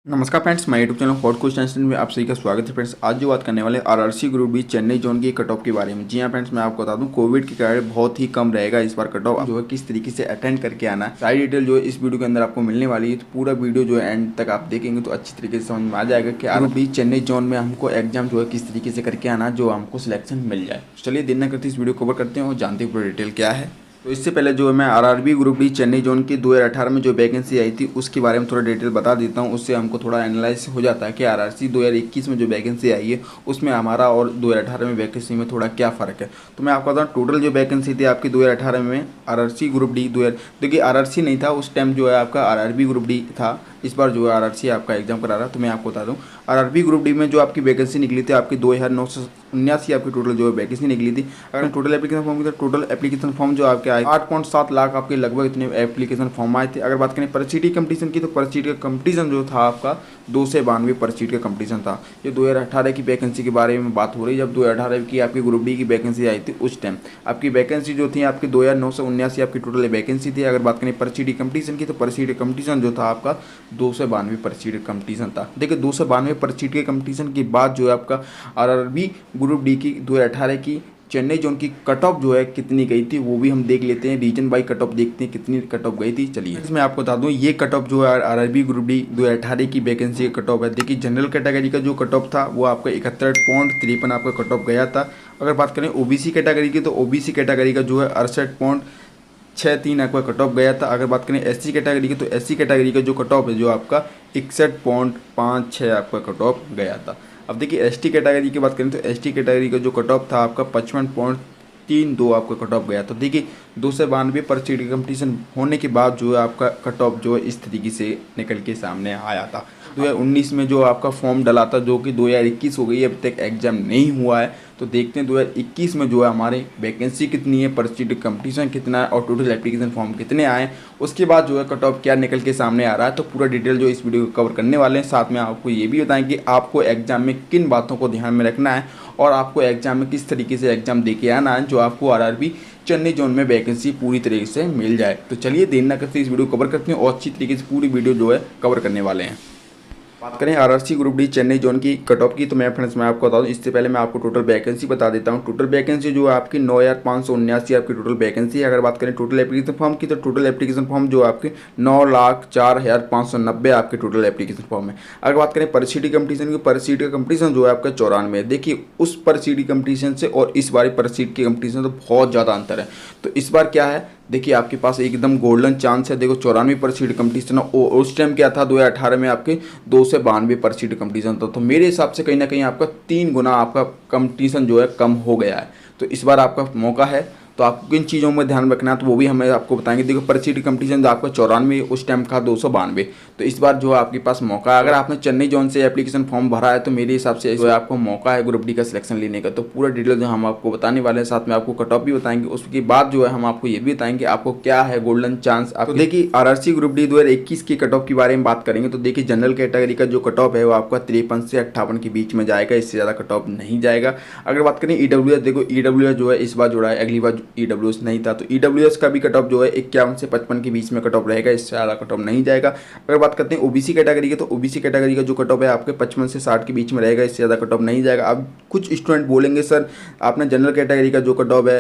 नमस्कार फ्रेंड्स, मैं YouTube channel hot question में आप सभी का स्वागत है। फ्रेंड्स, आज जो बात करने वाले RRC group D Chennai zone की कट ऑफ के बारे में। जी हाँ फ्रेंड्स, मैं आपको बता दूं कोविड के कारण बहुत ही कम रहेगा इस बार कट ऑफ जो है, किस तरीके से अटेंड करके आना है। सारी डिटेल जो है इस वीडियो के अंदर आपको मिलने वाली है, तो पूरा वीडियो जो है एंड तक आप देखेंगे तो अच्छी तरीके से समझ में आ जाएगा कि ग्रुप डी चेन्नई जोन में हमको एग्जाम जो है किस तरीके से करके आना जो हमको सिलेक्शन मिल जाए। चलिए देर न करते इस वीडियो कवर करते हैं और जानते हैं पूरा डिटेल क्या है। तो इससे पहले जो है मैं RRB group D Chennai zone की 2018 में जो वैकेंसी आई थी उसके बारे में थोड़ा डिटेल बता देता हूँ। उससे हमको थोड़ा एनालाइज हो जाता है कि आरआरसी 2021 में जो वैकेंसी आई है उसमें हमारा और 2018 में वैकेंसी में थोड़ा क्या फ़र्क है। तो मैं आपको बताऊँ टोटल जो वैकेंसी थी आपकी 2018 में आरआरसी ग्रुप डी देखिए आरआरसी नहीं था उस टाइम, जो है आपका आरआरबी ग्रुप डी था। इस बार जो है आरआरसी आपका एग्जाम करा रहा है। तो मैं आपको बता दूं आरआरबी ग्रुप डी में जो आपकी वैकेंसी निकली थी आपकी 2979 आपकी टोटल जो है वैकेंसी निकली थी। अगर टोटल एप्लीकेशन फॉर्म की तो टोटल एप्लीकेशन फॉर्म जो आपके आए 8.7 लाख आपके लगभग इतने एप्लीकेशन फॉर्म आए थे। अगर बात करें पर सीट कंपटीशन की तो पर सीट का कंपटीशन जो था आपका 2 से 92 पर सीट का कंपटीशन था। ये 2018 की वैकेंसी के बारे में बात हो रही है। जब 2018 की आपकी ग्रुप डी की वैकेंसी आई थी उस टाइम आपकी वैकेंसी जो थी आपकी 2979 आपकी टोटल वैकेंसी थी। अगर बात करें पर सीट कंपटीशन की तो पर सीट कंपटीशन जो था आपका 2 से 92 पर सीट कंपटीशन था। देखिए 2 से 92 पर सीट के कंपटीशन के बाद जो है आपका आरआरबी ग्रुप डी की 2018 की चेन्नई जोन की कट ऑफ जो है कितनी गई थी वो भी हम देख लेते हैं। रीजन बाई कट ऑफ देखते हैं कितनी कट ऑफ गई थी। चलिए इसमें आपको बता दूं ये कट ऑफ जो है आरआरबी ग्रुप डी 2018 की वैकेंसी का कट ऑफ है। देखिए जनरल कैटेगरी का जो कट ऑफ था वो आपका 71.53 आपका कट ऑफ गया था। अगर बात करें ओबीसी कैटेगरी की तो ओबीसी कैटेगरी का जो है 68.63 आपका कट ऑफ गया था। अगर बात करें एससी कैटेगरी की तो एससी कैटेगरी का जो कट ऑफ है जो आपका 61.56 आपका कट ऑफ गया था। अब देखिए एसटी कैटेगरी की बात करें तो एसटी कैटेगरी का जो कट ऑफ था आपका 55.32 आपका कट ऑफ गया। तो देखिए 2 से 92 पर सीट कंपटीशन होने के बाद जो है आपका कट ऑफ जो है इस तरीके से निकल के सामने आया था। 2019 में जो आपका फॉर्म डला था जो कि 2021 हो गई, अभी तक एग्जाम नहीं हुआ है। तो देखते हैं 2021 में जो है हमारे वैकेंसी कितनी है, पर सीट कंपटीशन कितना है और टोटल एप्लीकेशन फॉर्म कितने आए, उसके बाद जो है कट ऑफ क्या निकल के सामने आ रहा है। तो पूरा डिटेल जो इस वीडियो को कवर करने वाले हैं। साथ में आपको ये भी बताएं कि आपको एग्जाम में किन बातों को ध्यान में रखना है और आपको एग्जाम में किस तरीके से एग्जाम दे के आना है जो आपको आरआरबी चेन्नई जोन में वैकेंसी पूरी तरीके से मिल जाए। तो चलिए देर न करते इस वीडियो को कवर करते हैं और अच्छी तरीके से पूरी वीडियो जो है कवर करने वाले हैं। बात करें RRC group D Chennai zone की कट ऑफ की तो मैं फ्रेंड्स मैं आपको बता दूं इससे पहले मैं आपको टोटल वैकेंसी बता देता हूं। टोटल वैकेंसी जो है आपकी 9,579 आपकी टोटल वैकेंसी है। अगर बात करें टोटल एप्लीकेशन फॉर्म की तो टोटल एप्लीकेशन फॉर्म जो आपके 9,04,590 आपके टोटल एप्लीकेशन फॉर्म है। अगर बात करें पर सीट कंपटीशन की पर सीट का कंपटीशन जो है आपका 94 है। देखिए उस पर सीट कंपटीशन से और इस बार पर सीट के कंपटीशन तो बहुत ज़्यादा अंतर है। तो इस बार क्या है, देखिए आपके पास एकदम गोल्डन चांस है। देखो 94 पर सीट कंपटीशन उस टाइम क्या था 2018 में आपके 2 से 92 पर सीट कंपटीशन था। तो मेरे हिसाब से कहीं ना कहीं आपका 3 गुना आपका कंपटीशन जो है कम हो गया है। तो इस बार आपका मौका है, तो आपको किन चीज़ों में ध्यान रखना है तो वो भी हमें आपको बताएंगे। देखो पर सीट कंपटीशन जो आपका 94 उस टाइम का 292, तो इस बार जो है आपके पास मौका है। अगर आपने चेन्नई जोन से एप्लीकेशन फॉर्म भरा है तो मेरे हिसाब से जो है आपको मौका है ग्रुप डी का सिलेक्शन लेने का। तो पूरा डिटेल जो हम आपको बताने वाले हैं, साथ में आपको कट ऑफ भी बताएंगे। उसके बाद जो है हम आपको ये भी बताएंगे आपको क्या है गोल्डन चांस। आप देखिए आरआरसी ग्रुप डी 2021 की कट ऑफ के बारे में बात करेंगे तो देखिए जनरल कैटेगरी का जो कट ऑफ है वो आपका 53 से 58 के बीच में जाएगा, इससे ज़्यादा कट ऑफ नहीं जाएगा। अगर बात करें ईडब्ल्यूएस, देखो ईडब्ल्यूएस जो है इस बार जुड़ा है, अगली बार ईडब्ल्यूएस नहीं था। तो ईडब्ल्यूएस का भी कट ऑफ जो है 51 से 55 के बीच में कट ऑफ रहेगा, इससे ज़्यादा कट ऑफ नहीं जाएगा। अगर बात करते हैं ओबीसी कैटेगरी की तो ओबीसी कैटेगरी का जो कट ऑफ है आपके 55 से 60 के बीच में रहेगा, इससे ज़्यादा कट ऑफ नहीं जाएगा। अब कुछ स्टूडेंट बोलेंगे सर आपने जनरल कैटेगरी का जो कट ऑफ है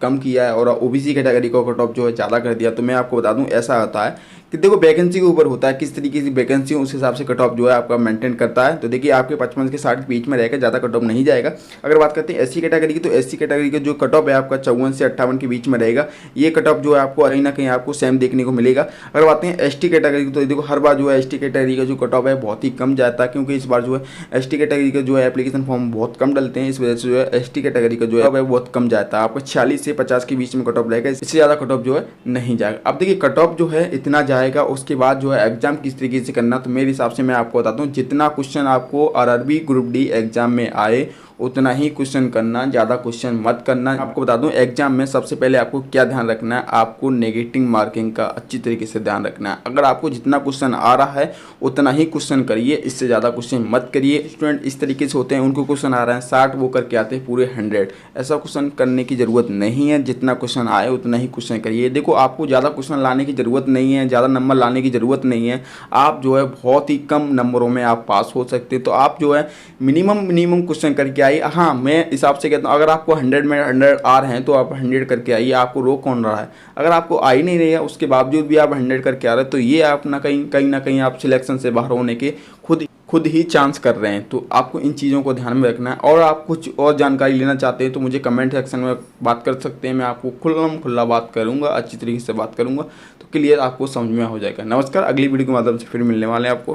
कम किया है और ओबीसी कैटेगरी का कट ऑफ जो है ज़्यादा कर दिया। तो मैं आपको बता दूं ऐसा होता है कि देखो वैकेंसी के ऊपर होता है, किस तरीके की वैकेंसी उस हिसाब से कट ऑफ जो है आपका मेंटेन करता है। तो देखिए आपके 55 से 60 के बीच में रहेगा, ज़्यादा कट ऑफ नहीं जाएगा। अगर बात करते हैं एससी कैटेगरी की तो एससी कैटेगरी का जो कट ऑफ है आपका 54 से 58 के बीच में रहेगा। ये कट ऑफ जो है आपको कहीं ना कहीं आपको सेम देखने को मिलेगा। अगर बात करें एसटी कैटेगरी की तो देखो हर बार जो है एसटी कैटेगरी का जो कट ऑफ है बहुत ही कम जाता है, क्योंकि इस बार जो है एसटी कैटेगरी का जो है एप्लीकेशन फॉर्म बहुत कम डलते हैं। इस वजह से जो है एसटी कैटेगरी का जो है बहुत कम जाता है, आपका 46 से 50 के बीच में कट ऑफ रहेगा, इससे ज़्यादा कट ऑफ जो है नहीं जाएगा। अब देखिए कट ऑफ जो है इतना जाएगा, उसके बाद जो है एग्जाम किस तरीके से करना, तो मेरे हिसाब से मैं आपको बताता हूँ जितना क्वेश्चन आपको आरआरबी ग्रुप डी एग्जाम में आए उतना ही क्वेश्चन करना, ज़्यादा क्वेश्चन मत करना। आपको बता दूं एग्जाम में सबसे पहले आपको क्या ध्यान रखना है, आपको नेगेटिव मार्किंग का अच्छी तरीके से ध्यान रखना है। अगर आपको जितना क्वेश्चन आ रहा है उतना ही क्वेश्चन करिए, इससे ज़्यादा क्वेश्चन मत करिए। स्टूडेंट इस तरीके से होते हैं, उनको क्वेश्चन आ रहा है 60, वो करके आते हैं पूरे 100। ऐसा क्वेश्चन करने की ज़रूरत नहीं है, जितना क्वेश्चन आए उतना ही क्वेश्चन करिए। देखो आपको ज़्यादा क्वेश्चन लाने की ज़रूरत नहीं है, ज़्यादा नंबर लाने की ज़रूरत नहीं है। आप जो है बहुत ही कम नंबरों में आप पास हो सकते हैं। तो आप जो है मिनिमम क्वेश्चन करके आइए। हाँ, मैं हिसाब से कहता हूँ अगर आपको 100 में 100 आ रहे हैं तो आप 100 करके आइए, आपको रोक कौन रहा है। अगर आपको आ ही नहीं रही है उसके बावजूद भी आप 100 करके आ रहे हैं तो ये आप कहीं ना कहीं आप सिलेक्शन से बाहर होने के खुद ही चांस कर रहे हैं। तो आपको इन चीज़ों को ध्यान में रखना है। और आप कुछ और जानकारी लेना चाहते हैं तो मुझे कमेंट सेक्शन में बात कर सकते हैं, मैं आपको खुला बात करूंगा, अच्छी तरीके से बात करूंगा, तो क्लियर आपको समझ में हो जाएगा। नमस्कार, अगली वीडियो के माध्यम से फिर मिलने वाले हैं आपको।